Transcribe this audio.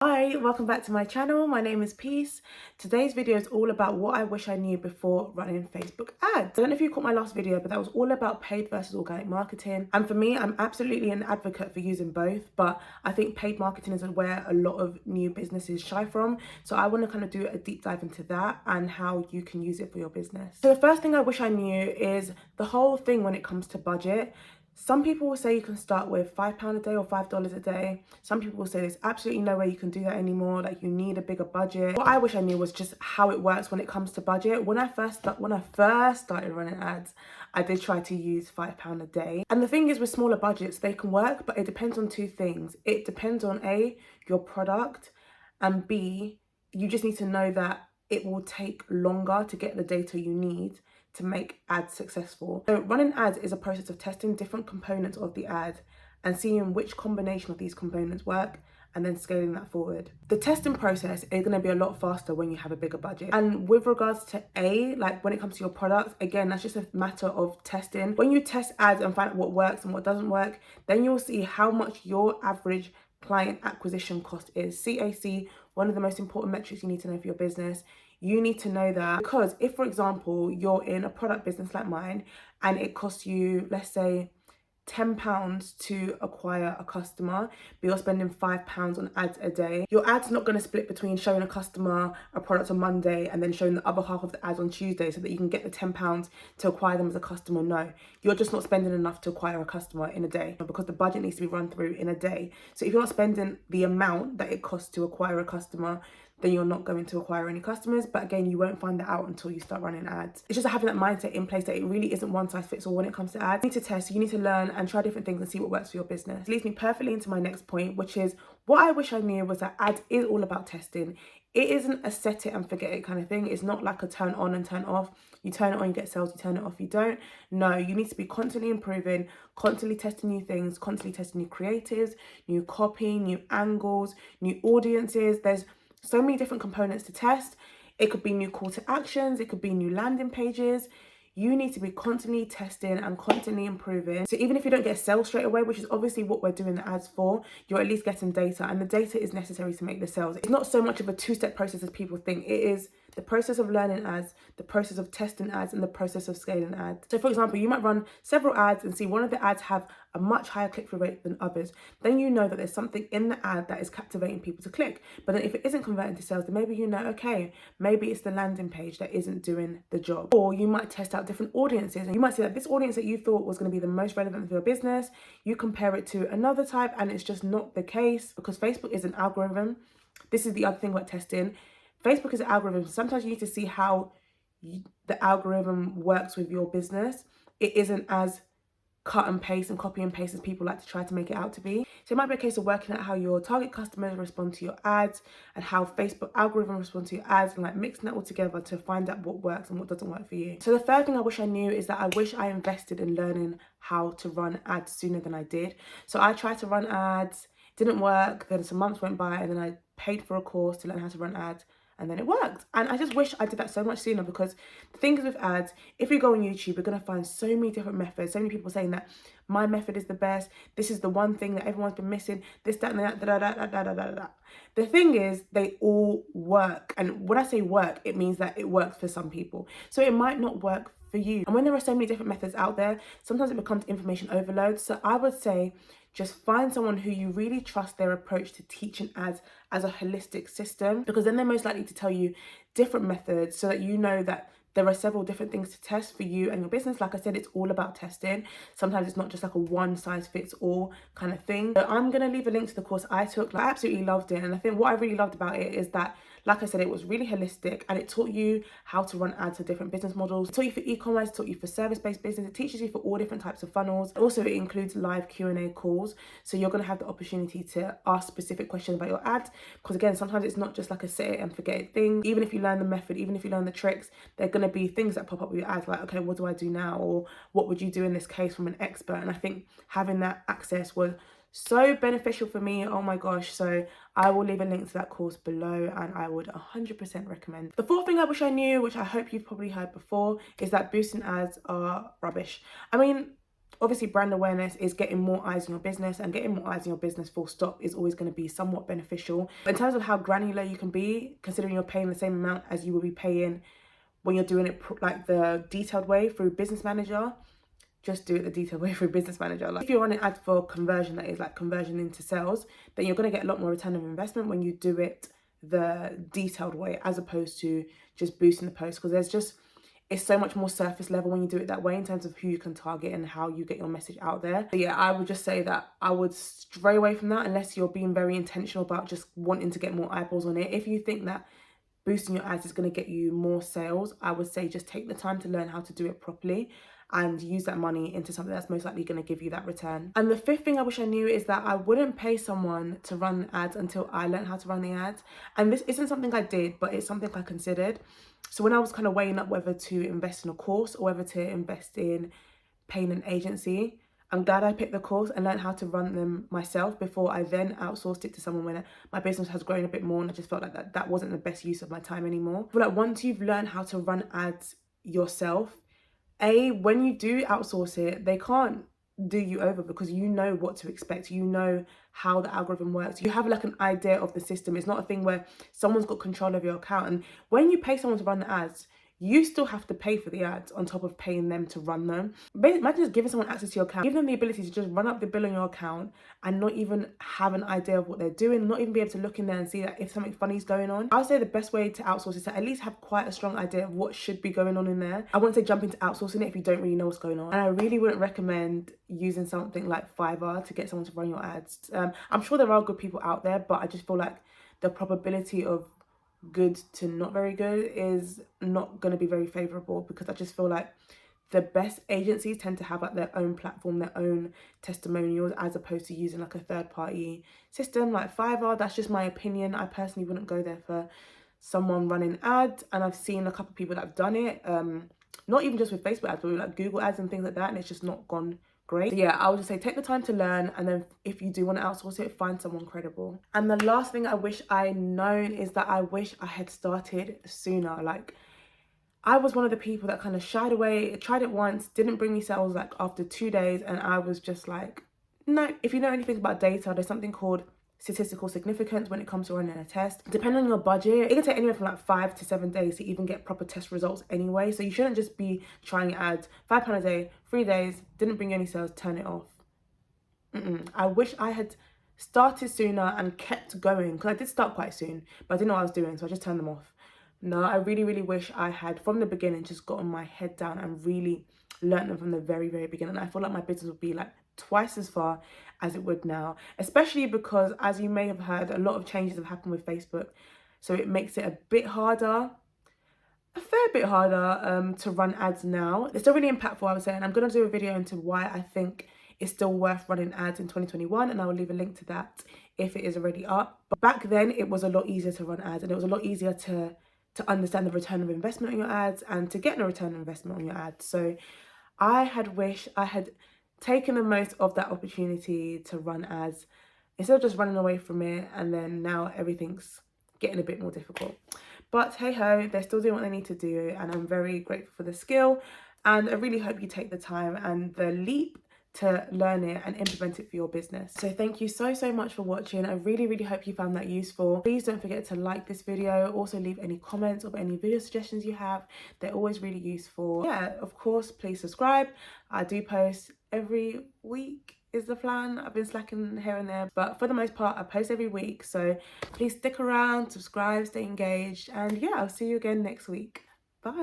Hi, welcome back to my channel. My name is Peace. Today's video is all about what I wish I knew before running Facebook ads. I don't know if you caught my last video, but that was all about paid versus organic marketing. And for me, I'm absolutely an advocate for using both, but I think paid marketing is where a lot of new businesses shy from. So I want to kind of do a deep dive into that and how you can use it for your business. So the first thing I wish I knew is the whole thing when it comes to budget. Some people will say you can start with £5 a day or $5 a day. Some people will say there's absolutely no way you can do that anymore, like you need a bigger budget. What I wish I knew was just how it works when it comes to budget. When I first started running ads, I did try to use £5 a day. And the thing is with smaller budgets, they can work, but it depends on two things. It depends on A, your product, and B, you just need to know that it will take longer to get the data you need to make ads successful. So running ads is a process of testing different components of the ad and seeing which combination of these components work and then scaling that forward. The testing process is going to be a lot faster when you have a bigger budget. And with regards to A, like when it comes to your products, again, that's just a matter of testing. When you test ads and find out what works and what doesn't work, then you'll see how much your average client acquisition cost is. CAC, one of the most important metrics you need to know for your business. You need to know that because if, for example, you're in a product business like mine and it costs you, let's say, £10 to acquire a customer, but you're spending £5 on ads a day, your ad's not going to split between showing a customer a product on Monday and then showing the other half of the ads on Tuesday so that you can get the £10 to acquire them as a customer. No, you're just not spending enough to acquire a customer in a day because the budget needs to be run through in a day. So if you're not spending the amount that it costs to acquire a customer, then you're not going to acquire any customers. But again, you won't find that out until you start running ads. It's just having that mindset in place that it really isn't one size fits all when it comes to ads. You need to test, you need to learn and try different things and see what works for your business. It leads me perfectly into my next point, which is what I wish I knew was that ads is all about testing. It isn't a set it and forget it kind of thing. It's not like a turn on and turn off. You turn it on, you get sales, you turn it off, you don't. No, you need to be constantly improving, constantly testing new things, constantly testing new creatives, new copy, new angles, new audiences. There's so many different components to test. It could be new call to actions, it could be new landing pages. You need to be constantly testing and constantly improving. So even if you don't get sales straight away, which is obviously what we're doing the ads for, you're at least getting data, and the data is necessary to make the sales. It's not so much of a two-step process as people think. It is the process of learning ads, the process of testing ads, and the process of scaling ads. So for example, you might run several ads and see one of the ads have a much higher click-through rate than others. Then you know that there's something in the ad that is captivating people to click. But then if it isn't converting to sales, then maybe you know, okay, maybe it's the landing page that isn't doing the job. Or you might test out different audiences and you might see that this audience that you thought was going to be the most relevant for your business, you compare it to another type and it's just not the case because Facebook is an algorithm. This is the other thing about testing. Facebook is an algorithm. Sometimes you need to see how the algorithm works with your business. It isn't as cut and paste and copy and paste as people like to try to make it out to be. So it might be a case of working out how your target customers respond to your ads and how Facebook algorithm responds to your ads and like mixing that all together to find out what works and what doesn't work for you. So the third thing I wish I knew is that I wish I invested in learning how to run ads sooner than I did. So I tried to run ads, didn't work, then some months went by and then I paid for a course to learn how to run ads. And then it worked. And I just wish I did that so much sooner because the thing is with ads, if you go on YouTube, you're going to find so many different methods, so many people saying that my method is the best, this is the one thing that everyone's been missing, this, that, and that, da, da, da, da, da, da, da. The thing is, they all work. And when I say work, it means that it works for some people. So it might not work for you. And when there are so many different methods out there, sometimes it becomes information overload. So I would say just find someone who you really trust their approach to teaching ads as a holistic system, because then they're most likely to tell you different methods so that you know that there are several different things to test for you and your business. Like I said, it's all about testing. Sometimes it's not just like a one size fits all kind of thing. So I'm going to leave a link to the course I took. Like, I absolutely loved it. And I think what I really loved about it is that, like I said, it was really holistic and it taught you how to run ads for different business models. It taught you for e-commerce, taught you for service-based business. It teaches you for all different types of funnels. Also, it includes live Q&A calls. So you're going to have the opportunity to ask specific questions about your ads. Because again, sometimes it's not just like a set it and forget it thing. Even if you learn the method, even if you learn the tricks, they're going to be things that pop up with your ads like, okay, what do I do now? Or what would you do in this case from an expert? And I think having that access was so beneficial for me. Oh my gosh. So I will leave a link to that course below and I would 100% recommend. The fourth thing I wish I knew, which I hope you've probably heard before, is that boosting ads are rubbish. I mean, Obviously, brand awareness is getting more eyes on your business, and getting more eyes on your business full stop is always going to be somewhat beneficial. But in terms of how granular you can be, considering you're paying the same amount as you will be paying when you're doing it like the detailed way through Business Manager, just do it the detailed way through Business Manager. Like if you're running ads for conversion, that is like conversion into sales, then you're going to get a lot more return of investment when you do it the detailed way, as opposed to just boosting the post, because it's so much more surface level when you do it that way in terms of who you can target and how you get your message out there. But yeah, I would just say that I would stray away from that unless you're being very intentional about just wanting to get more eyeballs on it. If you think that boosting your ads is going to get you more sales, I would say just take the time to learn how to do it properly and use that money into something that's most likely going to give you that return. And the fifth thing I wish I knew is that I wouldn't pay someone to run ads until I learned how to run the ads. And this isn't something I did, but it's something I considered. So when I was kind of weighing up whether to invest in a course or whether to invest in paying an agency, I'm glad I picked the course and learned how to run them myself before I then outsourced it to someone when my business has grown a bit more, and I just felt like that wasn't the best use of my time anymore. But like once you've learned how to run ads yourself, when you do outsource it, they can't do you over because you know what to expect. You know how the algorithm works. You have like an idea of the system. It's not a thing where someone's got control of your account. And when you pay someone to run the ads, you still have to pay for the ads on top of paying them to run them. Imagine just giving someone access to your account, give them the ability to just run up the bill on your account and not even have an idea of what they're doing, not even be able to look in there and see that if something funny is going on. I would say the best way to outsource is to at least have quite a strong idea of what should be going on in there. I wouldn't say jump into outsourcing it if you don't really know what's going on. And I really wouldn't recommend using something like Fiverr to get someone to run your ads. I'm sure there are good people out there, but I just feel like the probability of good to not very good is not going to be very favorable, because I just feel like the best agencies tend to have like their own platform, their own testimonials, as opposed to using like a third-party system like Fiverr. That's just my opinion. I personally wouldn't go there for someone running ads, and I've seen a couple of people that have done it, not even just with Facebook ads, but with like Google ads and things like that, and it's just not gone great. So yeah, I would just say take the time to learn, and then if you do want to outsource it, find someone credible. And the last thing I wish I'd known is that I wish I had started sooner. Like, I was one of the people that kind of shied away, tried it once, didn't bring me sales like after 2 days, and I was just like, no. If you know anything about data, there's something called statistical significance when it comes to running a test. Depending on your budget, it can take anywhere from like 5 to 7 days to even get proper test results anyway. So you shouldn't just be trying ads, £5 a day, 3 days, didn't bring you any sales, turn it off. I wish I had started sooner and kept going, because I did start quite soon, but I didn't know what I was doing, so I just turned them off. No, I really, really wish I had from the beginning just gotten my head down and really learned them from the very, very beginning. I feel like my business would be like twice as far as it would now, especially because, as you may have heard, a lot of changes have happened with Facebook, so it makes it a fair bit harder to run ads now. It's still really impactful, I would say, and I'm going to do a video into why I think it's still worth running ads in 2021, and I will leave a link to that if it is already up. But back then it was a lot easier to run ads, and it was a lot easier to understand the return of investment on your ads and to get a return of investment on your ads. So I had wished I had taken the most of that opportunity to run ads instead of just running away from it, and then now everything's getting a bit more difficult. But hey ho, they're still doing what they need to do, and I'm very grateful for the skill, and I really hope you take the time and the leap to learn it and implement it for your business. So thank you so much for watching. I really, really hope you found that useful. Please don't forget to like this video. Also leave any comments or any video suggestions you have. They're always really useful. Yeah, of course, please subscribe. I do post every week is the plan. I've been slacking here and there, but for the most part I post every week. So please stick around, subscribe, stay engaged, and yeah, I'll see you again next week.